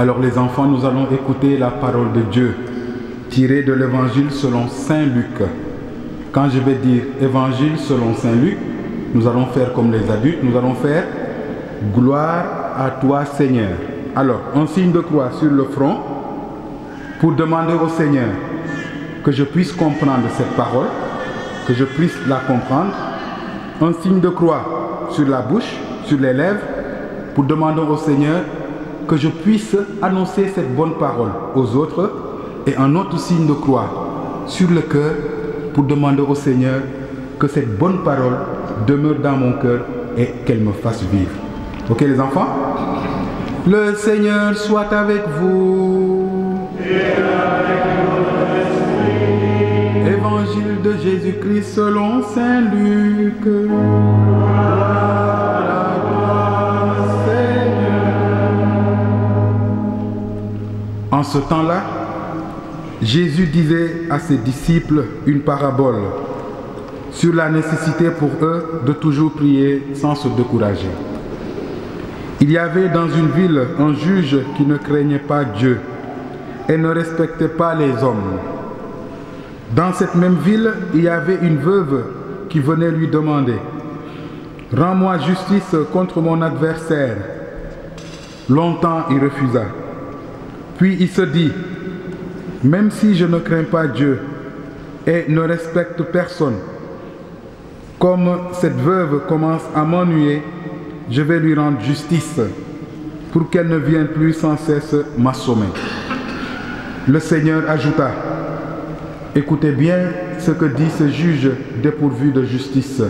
Alors les enfants, nous allons écouter la parole de Dieu tirée de l'évangile selon Saint Luc. Quand je vais dire évangile selon Saint Luc, nous allons faire comme les adultes, nous allons faire gloire à toi Seigneur. Alors, un signe de croix sur le front pour demander au Seigneur que je puisse comprendre cette parole, que je puisse la comprendre. Un signe de croix sur la bouche, sur les lèvres, pour demander au Seigneur que je puisse annoncer cette bonne parole aux autres, et un autre signe de croix sur le cœur pour demander au Seigneur que cette bonne parole demeure dans mon cœur et qu'elle me fasse vivre. Ok les enfants? Le Seigneur soit avec vous. Et avec votre esprit. Évangile de Jésus-Christ selon Saint Luc. Gloire à toi, Seigneur. En ce temps-là, Jésus disait à ses disciples une parabole sur la nécessité pour eux de toujours prier sans se décourager. Il y avait dans une ville un juge qui ne craignait pas Dieu et ne respectait pas les hommes. Dans cette même ville, il y avait une veuve qui venait lui demander « Rends-moi justice contre mon adversaire ». Longtemps il refusa. Puis il se dit « Même si je ne crains pas Dieu et ne respecte personne, comme cette veuve commence à m'ennuyer, je vais lui rendre justice pour qu'elle ne vienne plus sans cesse m'assommer. » Le Seigneur ajouta, « Écoutez bien ce que dit ce juge dépourvu de justice.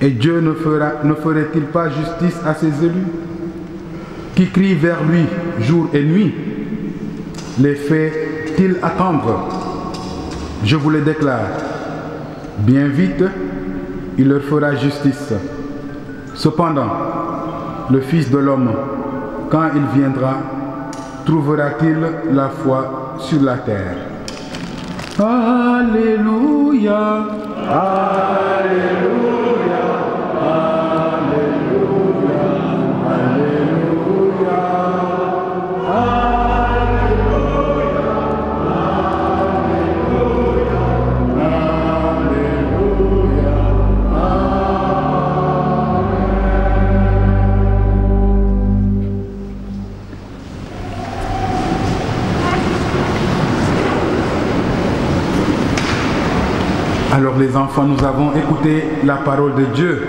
Et Dieu ne ferait-il pas justice à ses élus qui crient vers lui jour et nuit? Les fait-il attendre? Je vous le déclare, bien vite, il leur fera justice. Cependant, le Fils de l'homme, quand il viendra, trouvera-t-il la foi sur la terre? Alléluia, Alléluia, Alléluia, Alléluia, Alors les enfants, nous avons écouté la parole de Dieu.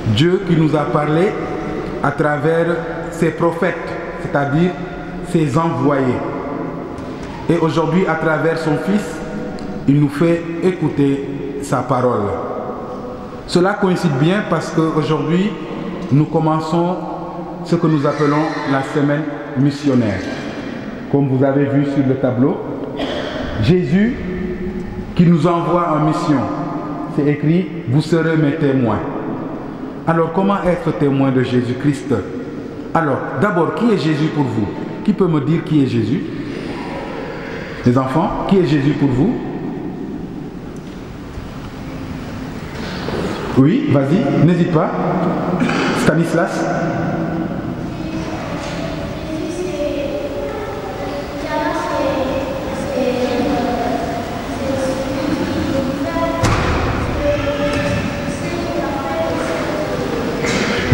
Dieu qui nous a parlé à travers ses prophètes, c'est-à-dire ses envoyés. Et aujourd'hui, à travers son Fils, il nous fait écouter sa parole. Cela coïncide bien parce qu'aujourd'hui, nous commençons ce que nous appelons la semaine missionnaire. Comme vous avez vu sur le tableau, Jésus qui nous envoie en mission. C'est écrit, vous serez mes témoins. Alors, comment être témoin de Jésus-Christ? Alors, d'abord, qui est Jésus pour vous? Qui peut me dire qui est Jésus? Les enfants, qui est Jésus pour vous? Oui, vas-y, n'hésite pas. Stanislas?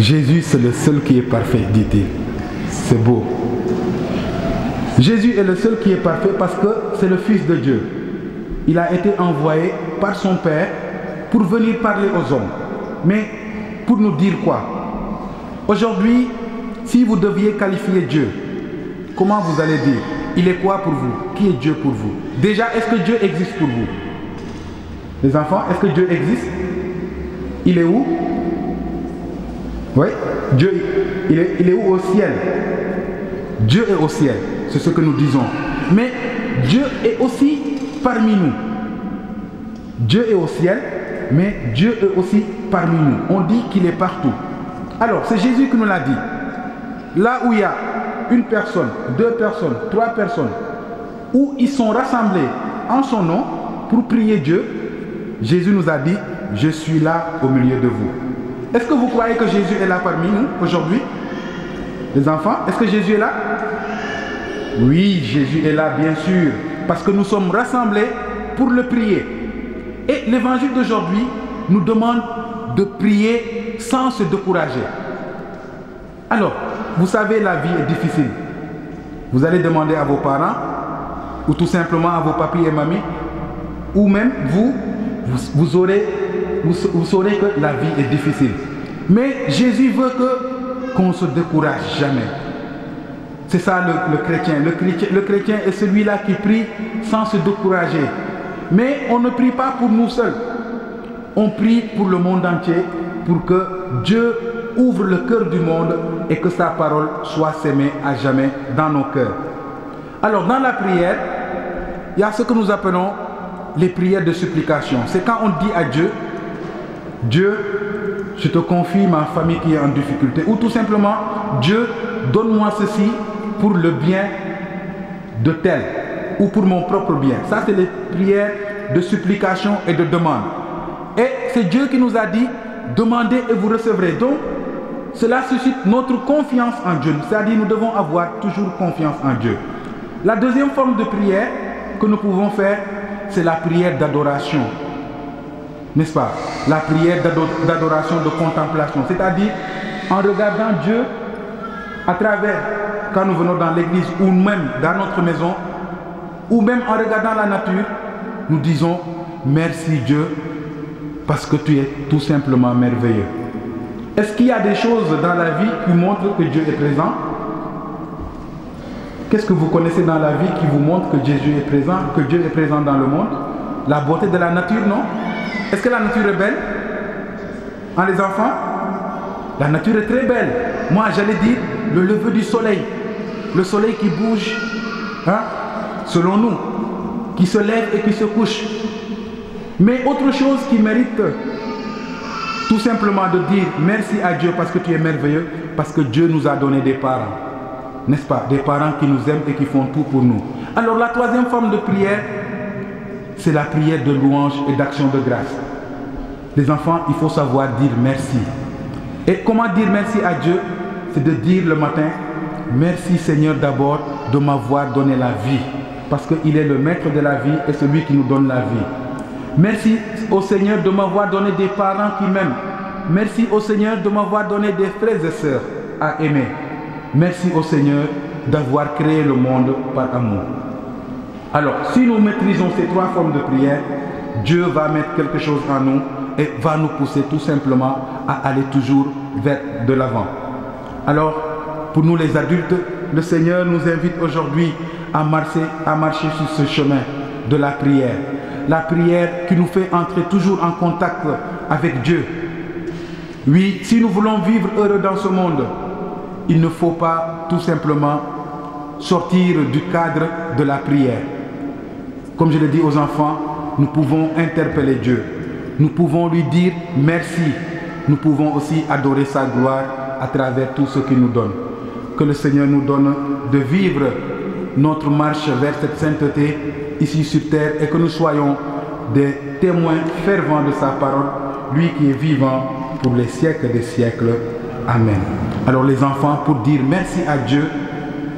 Jésus, c'est le seul qui est parfait, dit-il. C'est beau. Jésus est le seul qui est parfait parce que c'est le Fils de Dieu. Il a été envoyé par son Père pour venir parler aux hommes. Mais pour nous dire quoi? Aujourd'hui, si vous deviez qualifier Dieu, comment vous allez dire? Il est quoi pour vous? Qui est Dieu pour vous? Déjà, est-ce que Dieu existe pour vous? Les enfants, est-ce que Dieu existe? Il est où? Oui, Dieu, il est où? Au ciel. Dieu est au ciel, c'est ce que nous disons. Mais Dieu est aussi parmi nous. Dieu est au ciel, mais Dieu est aussi parmi nous. On dit qu'il est partout. Alors, c'est Jésus qui nous l'a dit. Là où il y a une personne, deux personnes, trois personnes, où ils sont rassemblés en son nom pour prier Dieu, Jésus nous a dit, je suis là au milieu de vous. Est-ce que vous croyez que Jésus est là parmi nous aujourd'hui? Les enfants, est-ce que Jésus est là? Oui, Jésus est là, bien sûr, parce que nous sommes rassemblés pour le prier. Et l'évangile d'aujourd'hui nous demande de prier sans se décourager. Alors, vous savez, la vie est difficile. Vous allez demander à vos parents, ou tout simplement à vos papis et mamies, ou même vous saurez que la vie est difficile. Mais Jésus veut qu'on ne se décourage jamais. C'est ça le chrétien. Le chrétien est celui-là qui prie sans se décourager. Mais on ne prie pas pour nous seuls. On prie pour le monde entier, pour que Dieu ouvre le cœur du monde et que sa parole soit sémée à jamais dans nos cœurs. Alors dans la prière, il y a ce que nous appelons les prières de supplication. C'est quand on dit à Dieu, Dieu, je te confie ma famille qui est en difficulté. Ou tout simplement, Dieu, donne-moi ceci pour le bien de tel. Ou pour mon propre bien. Ça, c'est les prières de supplication et de demande. Et c'est Dieu qui nous a dit, demandez et vous recevrez. Donc, cela suscite notre confiance en Dieu. C'est-à-dire, nous devons avoir toujours confiance en Dieu. La deuxième forme de prière que nous pouvons faire, c'est la prière d'adoration. N'est-ce pas? La prière d'adoration, de contemplation. C'est-à-dire, en regardant Dieu à travers, quand nous venons dans l'église ou même dans notre maison, ou même en regardant la nature, nous disons merci Dieu parce que tu es tout simplement merveilleux. Est-ce qu'il y a des choses dans la vie qui montrent que Dieu est présent? Qu'est-ce que vous connaissez dans la vie qui vous montre que Jésus est présent, que Dieu est présent dans le monde? La beauté de la nature, non? Est-ce que la nature est belle? Hein, les enfants? La nature est très belle. Moi, j'allais dire le lever du soleil. Le soleil qui bouge, hein, selon nous, qui se lève et qui se couche. Mais autre chose qui mérite tout simplement de dire merci à Dieu parce que tu es merveilleux, parce que Dieu nous a donné des parents. N'est-ce pas? Des parents qui nous aiment et qui font tout pour nous. Alors la troisième forme de prière, c'est la prière de louange et d'action de grâce. Les enfants, il faut savoir dire merci. Et comment dire merci à Dieu? C'est de dire le matin, merci Seigneur d'abord de m'avoir donné la vie. Parce qu'il est le maître de la vie et celui qui nous donne la vie. Merci au Seigneur de m'avoir donné des parents qui m'aiment. Merci au Seigneur de m'avoir donné des frères et sœurs à aimer. Merci au Seigneur d'avoir créé le monde par amour. Alors, si nous maîtrisons ces trois formes de prière, Dieu va mettre quelque chose en nous et va nous pousser tout simplement à aller toujours vers de l'avant. Alors, pour nous les adultes, le Seigneur nous invite aujourd'hui à marcher sur ce chemin de la prière. La prière qui nous fait entrer toujours en contact avec Dieu. Oui, si nous voulons vivre heureux dans ce monde, il ne faut pas tout simplement sortir du cadre de la prière. Comme je l'ai dit aux enfants, nous pouvons interpeller Dieu. Nous pouvons lui dire merci. Nous pouvons aussi adorer sa gloire à travers tout ce qu'il nous donne. Que le Seigneur nous donne de vivre notre marche vers cette sainteté ici sur terre et que nous soyons des témoins fervents de sa parole, lui qui est vivant pour les siècles des siècles. Amen. Alors les enfants, pour dire merci à Dieu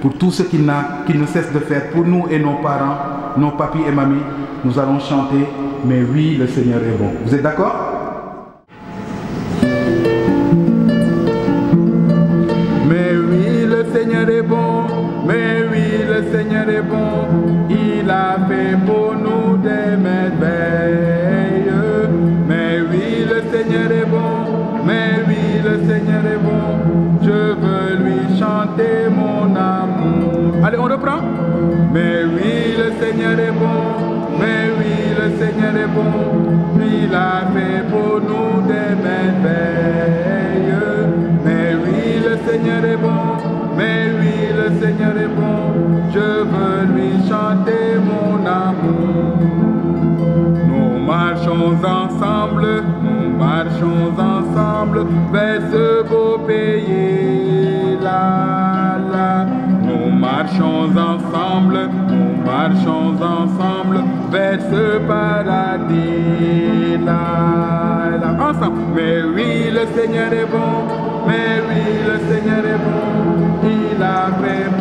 pour tout ce qu'il ne cesse de faire pour nous et nos parents, nos papis et mamies, nous allons chanter « Mais oui, le Seigneur est bon ». Vous êtes d'accord? Mais oui, le Seigneur est bon, mais oui, le Seigneur est bon, il a fait pour nous des merveilles. Mais oui, le Seigneur est bon, mais oui, le Seigneur est bon, je veux lui chanter mon amour. Allez, on reprend. Mais oui, le Seigneur est bon, mais oui, le Seigneur est bon, il a fait pour nous des merveilles. Mais oui, le Seigneur est bon, mais oui, le Seigneur est bon, je veux lui chanter mon amour. Nous marchons ensemble vers ce beau pays là, là. Nous marchons ensemble vers ce paradis là, là. Ensemble. Mais oui, le Seigneur est bon, mais oui, le Seigneur est bon, Ave